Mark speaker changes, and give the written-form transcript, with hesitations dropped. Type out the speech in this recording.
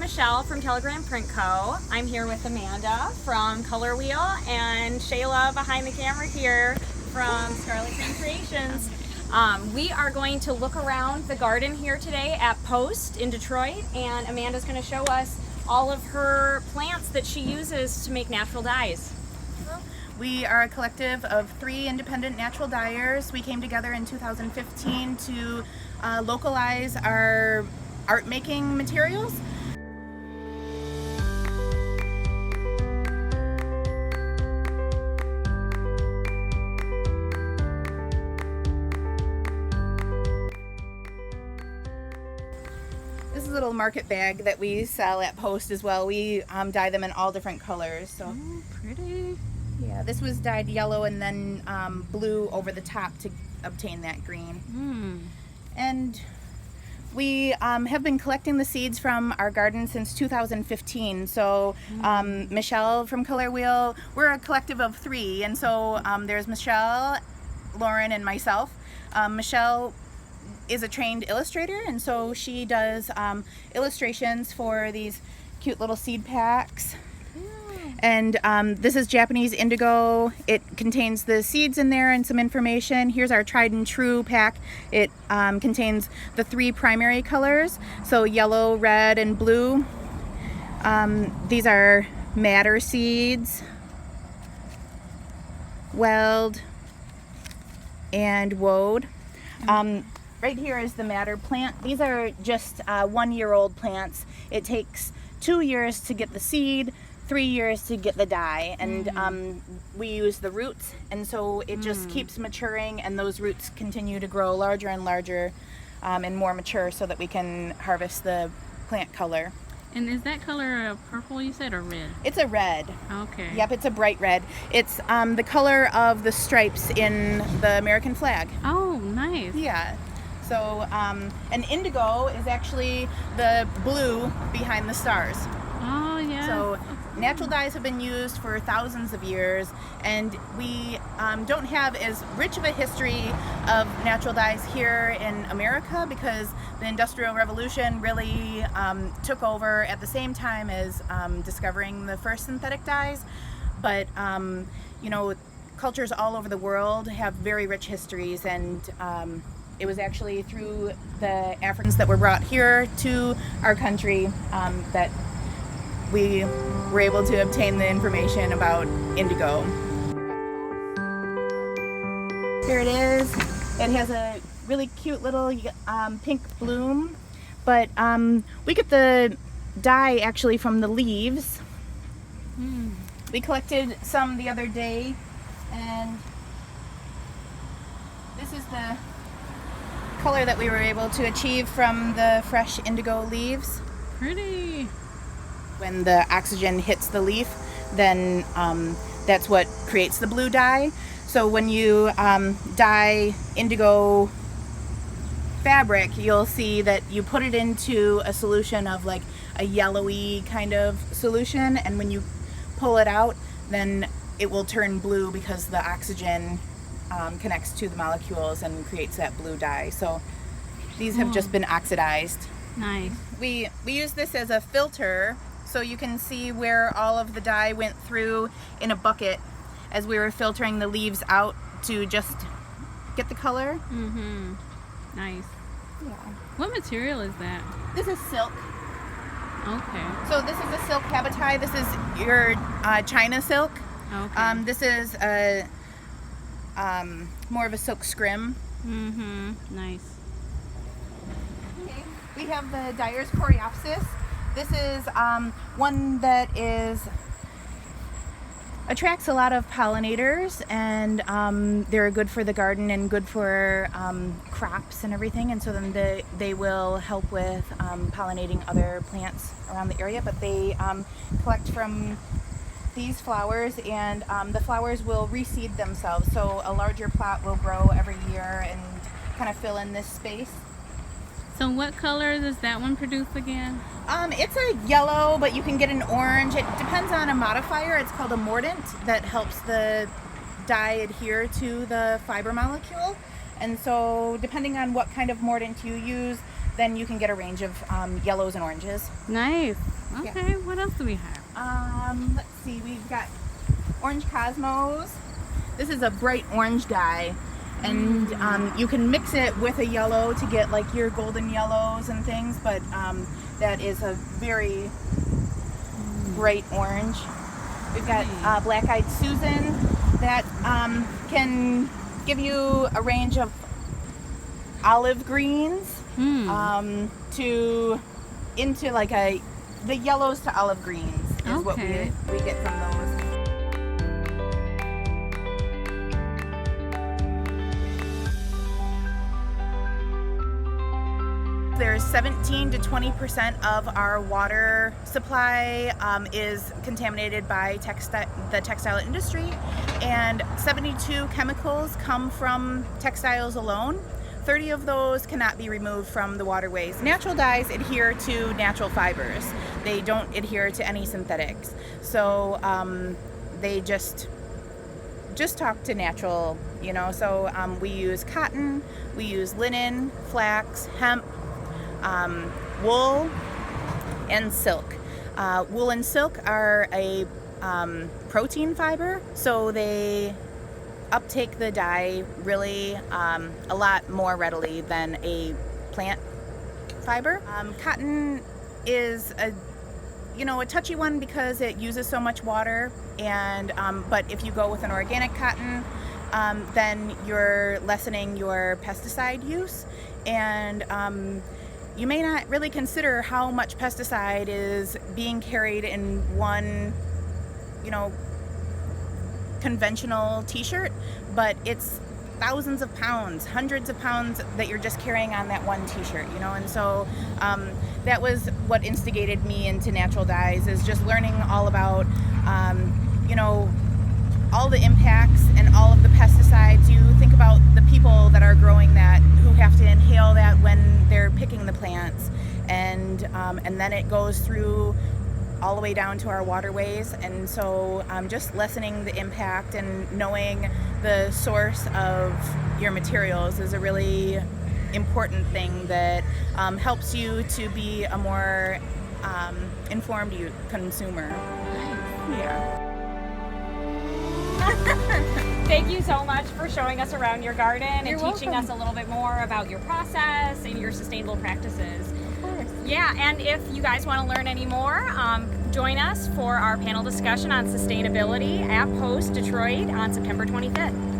Speaker 1: Michelle from Telegram Print Co. I'm here with Amanda from Color Wheel and Shayla behind the camera here from Scarlet Green Creations. We are going to look around the garden here today at Post in Detroit, and Amanda's going to show us all of her plants that she uses to make natural dyes.
Speaker 2: We are a collective of 3 independent natural dyers. We came together in 2015 to localize our art making materials. This is a little market bag that we sell at Post as well. We dye them in all different colors. So.
Speaker 3: Oh, pretty.
Speaker 2: Yeah, this was dyed yellow and then blue over the top to obtain that green. And we have been collecting the seeds from our garden since 2015. So Michelle from Color Wheel, we're a collective of 3. And so there's Michelle, Lauren, and myself. Michelle is a trained illustrator, and so she does illustrations for these cute little seed packs. And this is Japanese indigo. It contains the seeds in there and some information. Here's our tried and true pack. It contains the 3 primary colors, so yellow, red, and blue. These are madder seeds, weld, and woad. Right here is the madder plant. These are just 1-year-old plants. It takes 2 years to get the seed, 3 years to get the dye, and we use the roots, and so it just keeps maturing, and those roots continue to grow larger and larger and more mature so that we can harvest the plant color.
Speaker 3: And is that color a purple, you said, or red?
Speaker 2: It's a red.
Speaker 3: Okay.
Speaker 2: Yep, it's a bright red. It's the color of the stripes in the American flag.
Speaker 3: Oh, nice.
Speaker 2: Yeah. So, and indigo is actually the blue behind the stars.
Speaker 3: Oh, yeah.
Speaker 2: So natural dyes have been used for thousands of years, and we don't have as rich of a history of natural dyes here in America because the Industrial Revolution really took over at the same time as discovering the first synthetic dyes. But, you know, cultures all over the world have very rich histories, and it was actually through the Africans that were brought here to our country that we were able to obtain the information about indigo. Here it is. It has a really cute little pink bloom, but we get the dye actually from the leaves. We collected some the other day, and this is the color that we were able to achieve from the fresh indigo leaves.
Speaker 3: Pretty.
Speaker 2: When the oxygen hits the leaf, then that's what creates the blue dye. So when you dye indigo fabric, you'll see that you put it into a solution of like a yellowy kind of solution, and when you pull it out, then it will turn blue because the oxygen connects to the molecules and creates that blue dye. So these have just been oxidized.
Speaker 3: Nice.
Speaker 2: We use this as a filter, so you can see where all of the dye went through in a bucket as we were filtering the leaves out to just get the color.
Speaker 3: Nice.
Speaker 2: Yeah.
Speaker 3: What material is that?
Speaker 2: This is silk.
Speaker 3: Okay.
Speaker 2: So this is a silk habitai. This is your China silk.
Speaker 3: Okay.
Speaker 2: This is a more of a silk scrim.
Speaker 3: Nice.
Speaker 2: Okay. We have the dyer's coreopsis. This is one that attracts a lot of pollinators, and they're good for the garden and good for crops and everything, and so then they will help with pollinating other plants around the area, but they collect from these flowers, and the flowers will reseed themselves, so a larger plot will grow every year and kind of fill in this space.
Speaker 3: So what color does that one produce again?
Speaker 2: It's a yellow, but you can get an orange. It depends on a modifier. It's called a mordant that helps the dye adhere to the fiber molecule. And so depending on what kind of mordant you use, then you can get a range of yellows and oranges.
Speaker 3: Nice.
Speaker 2: Yeah.
Speaker 3: Okay, what else do we have?
Speaker 2: Let's see, we've got orange cosmos. This is a bright orange dye, and you can mix it with a yellow to get like your golden yellows and things, but that is a very bright orange. We've got black-eyed Susan that can give you a range of olive greens to into like the yellows to olive greens is what we get from those. There's 17 to 20% of our water supply is contaminated by the textile industry, and 72 chemicals come from textiles alone. 30 of those cannot be removed from the waterways. Natural dyes adhere to natural fibers. They don't adhere to any synthetics. So they just talk to natural, you know. So we use cotton, we use linen, flax, hemp, wool, and silk. Wool and silk are a protein fiber, so they uptake the dye really a lot more readily than a plant fiber. Cotton is a touchy one because it uses so much water, and but if you go with an organic cotton, then you're lessening your pesticide use, and you may not really consider how much pesticide is being carried in one, conventional t-shirt, but it's thousands of pounds, hundreds of pounds that you're just carrying on that one t-shirt, and so that was what instigated me into natural dyes, is just learning all about all the impacts and all of the pesticides. You think about the people that are growing that, who have to inhale that when they're picking the plants, and then it goes through all the way down to our waterways. And so just lessening the impact and knowing the source of your materials is a really important thing that helps you to be a more informed consumer. Yeah.
Speaker 1: Thank you so much for showing us around your garden and
Speaker 3: You're
Speaker 1: teaching
Speaker 3: welcome.
Speaker 1: us a little bit more about your process and your sustainable practices.
Speaker 3: Of course.
Speaker 1: Yeah, and if you guys want to learn any more, join us for our panel discussion on sustainability at Post Detroit on September 25th.